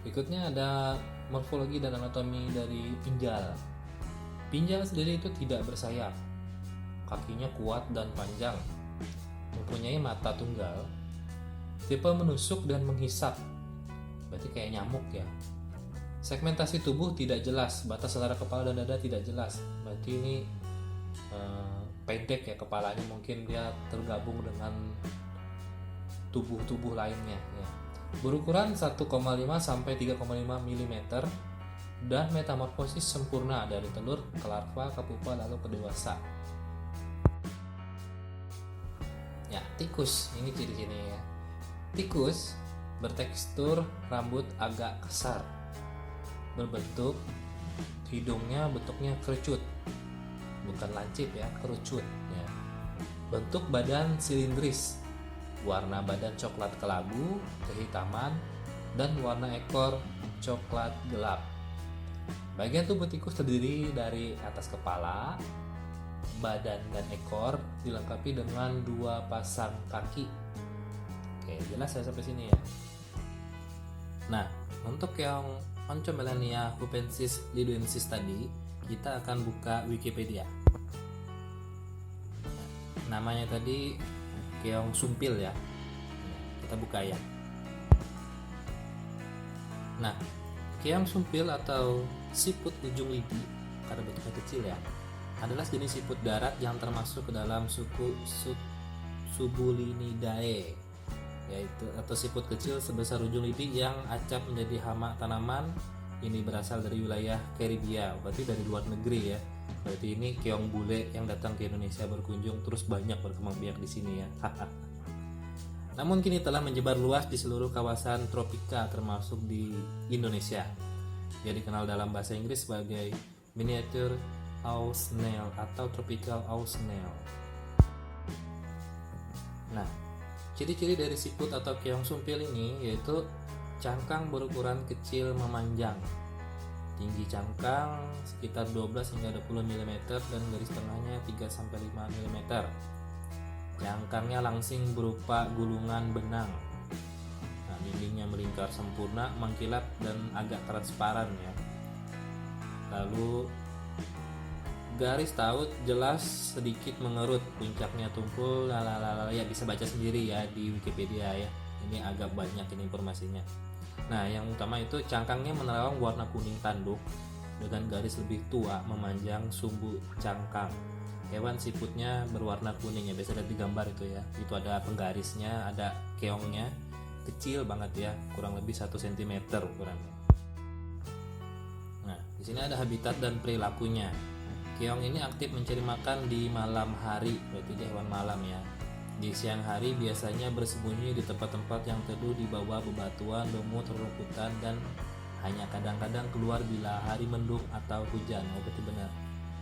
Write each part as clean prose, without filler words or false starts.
Berikutnya ada morfologi dan anatomi dari pinjal. Pinjal sendiri itu tidak bersayap, kakinya kuat dan panjang, mempunyai mata tunggal, tipe menusuk dan menghisap, berarti kayak nyamuk ya. Segmentasi tubuh tidak jelas, batas antara kepala dan dada tidak jelas, berarti ini pendek ya kepalanya, mungkin dia tergabung dengan tubuh-tubuh lainnya ya. Berukuran 1,5 sampai 3,5 mm dan metamorfosis sempurna dari telur ke larva ke pupa lalu ke dewasa. Ya, tikus ini ciri-cirinya ya. Tikus bertekstur rambut agak kasar, berbentuk hidungnya bentuknya kerucut, bukan lancip ya, kerucut ya. Bentuk badan silindris, warna badan coklat kelabu kehitaman, dan warna ekor coklat gelap. Bagian tubuh tikus terdiri dari atas kepala, badan dan ekor dilengkapi dengan 2 pasang kaki. Oke, jelas ya sampai sini ya. Nah, untuk yang Oncomelania hupensis liduensis tadi, kita akan buka Wikipedia. Namanya tadi keong sumpil ya. Kita buka ya. Nah, keong sumpil atau siput ujung lidi, karena bentuknya kecil ya, adalah jenis siput darat yang termasuk ke dalam suku Subulinidae, yaitu atau siput kecil sebesar ujung lidi yang acap menjadi hama tanaman. Ini berasal dari wilayah Karibia, berarti dari luar negeri ya. Berarti ini keong bule yang datang ke Indonesia berkunjung terus banyak berkembang biak di sini ya. Namun kini telah menyebar luas di seluruh kawasan tropika termasuk di Indonesia. Dia dikenal dalam bahasa Inggris sebagai miniature owl snail atau tropical owl snail. Nah, ciri-ciri dari siput atau keong sumpil ini yaitu cangkang berukuran kecil memanjang, tinggi cangkang sekitar 12 hingga 20 mm dan garis tengahnya 3-5 mm. Cangkangnya langsing berupa gulungan benang. Nah, dindingnya melingkar sempurna, mengkilap dan agak transparan ya. Lalu garis taut jelas sedikit mengerut, puncaknya tumpul, lalalala, ya bisa baca sendiri ya di Wikipedia ya. Ini agak banyak ini informasinya. Nah, yang utama itu cangkangnya menerawang warna kuning tanduk dengan garis lebih tua memanjang sumbu cangkang. Hewan siputnya berwarna kuning ya, biasa ada di gambar itu ya. Itu ada penggarisnya, ada keongnya, kecil banget ya, kurang lebih 1 cm ukurannya. Nah, di sini ada habitat dan perilakunya. Keong ini aktif mencari makan di malam hari, berarti dia hewan malam ya. Di siang hari biasanya bersembunyi di tempat-tempat yang teduh di bawah bebatuan, lumut, rerumputan, dan hanya kadang-kadang keluar bila hari mendung atau hujan. Oh, berarti benar.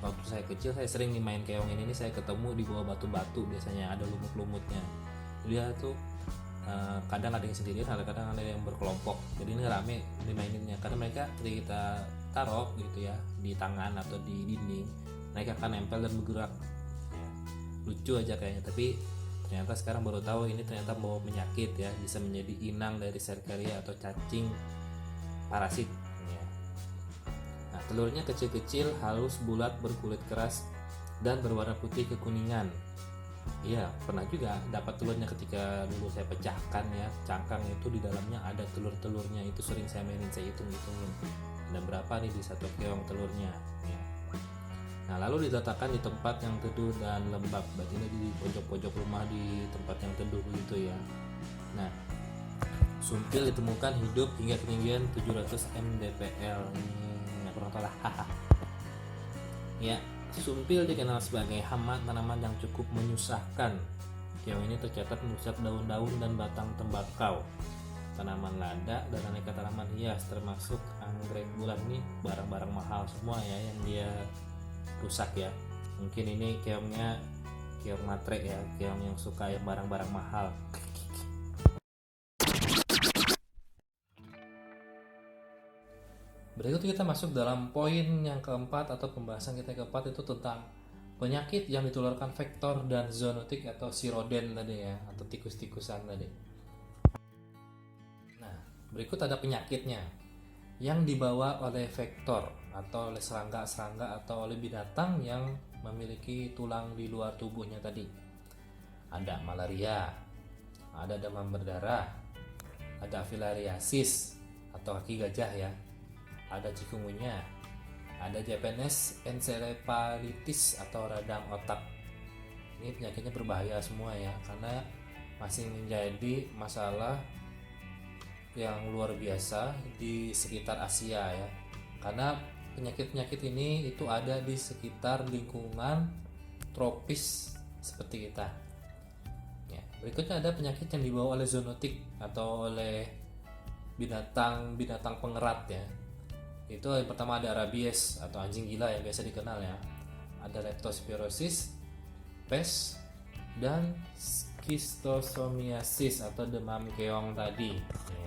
Waktu saya kecil saya sering nih main keong ini saya ketemu di bawah batu-batu, biasanya ada lumut-lumutnya. Dia tuh kadang ada yang sendirian, kadang ada yang berkelompok. Jadi ini rame dimaininnya karena mereka ketika kita taruh gitu ya di tangan atau di dinding, mereka akan nempel dan bergerak. Ya, lucu aja kayaknya, tapi ternyata sekarang baru tahu ini ternyata bawa penyakit ya, bisa menjadi inang dari Serkaria atau cacing parasit. Nah, telurnya kecil-kecil, halus, bulat, berkulit keras, dan berwarna putih kekuningan. Iya, pernah juga dapat telurnya ketika dulu saya pecahkan ya. Cangkang itu di dalamnya ada telur-telurnya, itu sering saya mainin, saya hitung-hitungin. Ada berapa nih di satu keong telurnya ya. Nah, lalu diletakkan di tempat yang teduh dan lembab, berarti di pojok-pojok rumah di tempat yang teduh gitu ya. Nah, sumpil ditemukan hidup hingga ketinggian 700 mdpl. Ini kurang tahu lah. Ya, sumpil dikenal sebagai hama tanaman yang cukup menyusahkan. Keong ini tercatat merusak daun-daun dan batang tembakau, tanaman lada, dan aneka tanaman hias termasuk anggrek bulan. Ini barang-barang mahal semua ya yang dia rusak ya. Mungkin ini keongnya keong matre ya, keong yang suka yang barang-barang mahal. Berikut kita masuk dalam poin yang keempat atau pembahasan kita yang keempat, itu tentang penyakit yang ditularkan vektor dan zoonotik atau si roden tadi ya, atau tikus-tikusan tadi. Nah, berikut ada penyakitnya. yang dibawa oleh vektor atau oleh serangga-serangga atau oleh binatang yang memiliki tulang di luar tubuhnya tadi. Ada malaria, ada demam berdarah, ada filariasis atau kaki gajah ya, ada chikungunya, ada Japanese encephalitis atau radang otak. Ini penyakitnya berbahaya semua ya, karena masih menjadi masalah yang luar biasa di sekitar Asia ya, karena penyakit-penyakit ini itu ada di sekitar lingkungan tropis seperti kita ya. Berikutnya ada penyakit yang dibawa oleh zoonotik atau oleh binatang pengerat ya. Itu yang pertama ada rabies atau anjing gila yang biasa dikenal ya, ada leptospirosis, pes, dan schistosomiasis atau demam keong tadi ya.